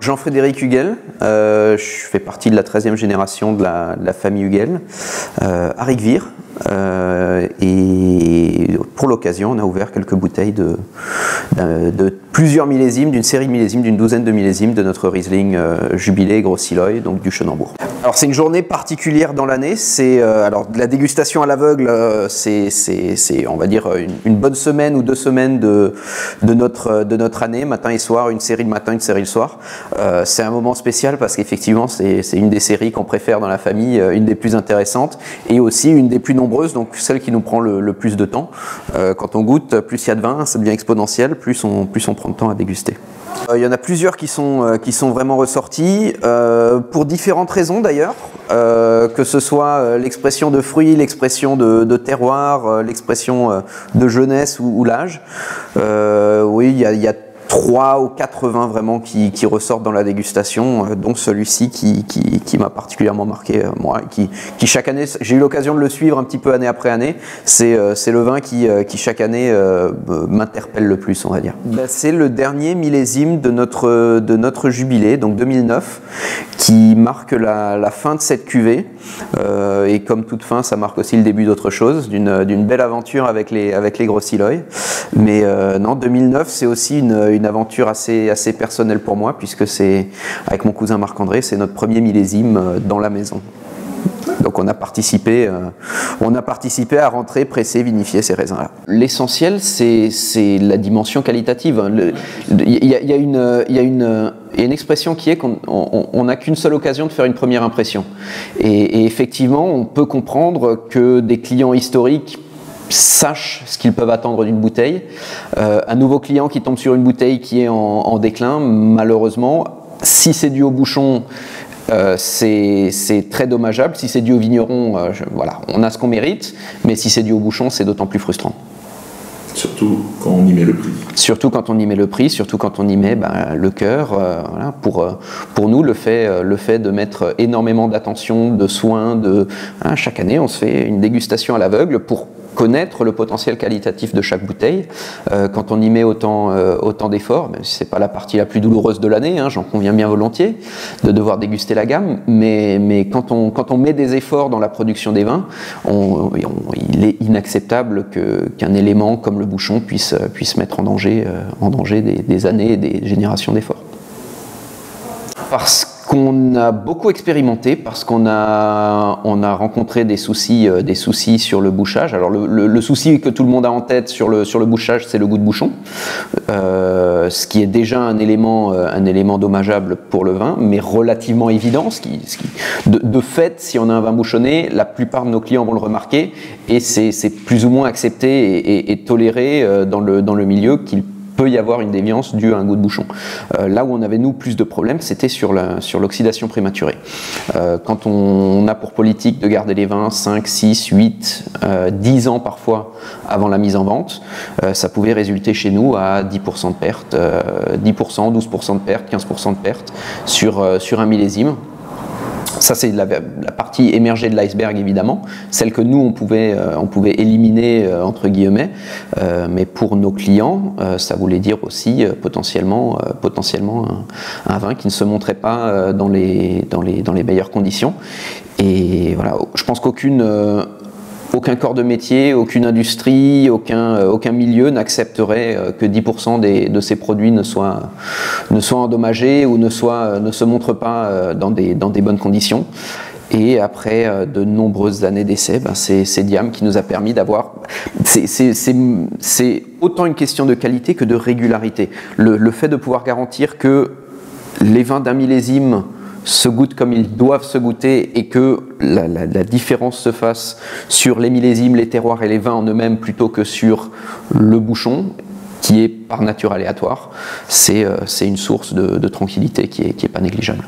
Jean-Frédéric Hugel, je fais partie de la 13e génération de la famille Hugel, à Rigvire. Et pour l'occasion, on a ouvert quelques bouteilles de plusieurs millésimes, d'une série de millésimes, d'une douzaine de millésimes de notre Riesling Jubilé Gros Sylloy, donc du Chenambourg. Alors c'est une journée particulière dans l'année. C'est alors de la dégustation à l'aveugle, c'est on va dire une bonne semaine ou 2 semaines de notre année, matin et soir, une série le matin, une série le soir. C'est un moment spécial parce qu'effectivement c'est une des séries qu'on préfère dans la famille, une des plus intéressantes et aussi une des plus nombreuses, donc celle qui nous prend le plus de temps. Quand on goûte, plus il y a de vin, ça devient exponentiel, plus on prend de temps à déguster. Il y en a plusieurs qui sont vraiment ressortis, pour différentes raisons d'ailleurs, que ce soit l'expression de fruits, l'expression de terroir, l'expression de jeunesse ou l'âge. Oui, il y a 3 ou 4 vins vraiment qui ressortent dans la dégustation, dont celui-ci qui m'a particulièrement marqué, moi, qui chaque année, j'ai eu l'occasion de le suivre un petit peu année après année, c'est le vin qui chaque année m'interpelle le plus, on va dire. C'est le dernier millésime de notre jubilé, donc 2009, qui marque la fin de cette cuvée, et comme toute fin, ça marque aussi le début d'autre chose, d'une belle aventure avec les Gros Sylloy. Mais non, 2009, c'est aussi une aventure assez personnelle pour moi, puisque c'est avec mon cousin Marc-André, c'est notre premier millésime dans la maison. Donc on a participé à rentrer, presser, vinifier ces raisins-là. L'essentiel, c'est la dimension qualitative. Il y a une expression qui est qu'on n'a qu'une seule occasion de faire une première impression. Et effectivement, on peut comprendre que des clients historiques sachent ce qu'ils peuvent attendre d'une bouteille. Un nouveau client qui tombe sur une bouteille qui est en déclin, malheureusement, si c'est dû au bouchon, c'est très dommageable. Si c'est dû au vigneron, voilà, on a ce qu'on mérite, mais si c'est dû au bouchon, c'est d'autant plus frustrant. Surtout quand on y met le prix. Surtout quand on y met le prix, surtout quand on y met le cœur. Voilà, pour nous, le fait de mettre énormément d'attention, de soins, chaque année, on se fait une dégustation à l'aveugle pour connaître le potentiel qualitatif de chaque bouteille. Quand on y met autant d'efforts, même si c'est pas la partie la plus douloureuse de l'année, j'en conviens bien volontiers, de devoir déguster la gamme, mais quand on met des efforts dans la production des vins, il est inacceptable qu'un élément comme le bouchon puisse mettre en danger des années et des générations d'efforts. Parce qu'on a beaucoup expérimenté, parce qu'on a rencontré des soucis sur le bouchage. Alors le souci que tout le monde a en tête sur le bouchage, c'est le goût de bouchon, ce qui est déjà un élément dommageable pour le vin, mais relativement évident. De fait, si on a un vin bouchonné, la plupart de nos clients vont le remarquer, et c'est plus ou moins accepté et toléré dans le milieu qu'il peut y avoir une déviance due à un goût de bouchon. Là où on avait nous plus de problèmes, c'était sur l'oxydation prématurée. Quand on a pour politique de garder les vins 5, 6, 8, 10 ans parfois avant la mise en vente, ça pouvait résulter chez nous à 10% de perte, 10%, 12% de perte, 15% de perte sur un millésime. Ça, c'est la partie émergée de l'iceberg, évidemment, celle que nous, on pouvait éliminer, entre guillemets, mais pour nos clients, ça voulait dire aussi potentiellement un vin qui ne se montrait pas dans les meilleures conditions. Et voilà, je pense aucun corps de métier, aucune industrie, aucun milieu n'accepterait que 10% de ces produits ne soient endommagés ou ne se montrent pas dans des bonnes conditions. Et après de nombreuses années d'essai, c'est Diam qui nous a permis d'avoir... C'est autant une question de qualité que de régularité. Le fait de pouvoir garantir que les vins d'un millésime se goûtent comme ils doivent se goûter et que la différence se fasse sur les millésimes, les terroirs et les vins en eux-mêmes plutôt que sur le bouchon, qui est par nature aléatoire, c'est une source de tranquillité qui est pas négligeable.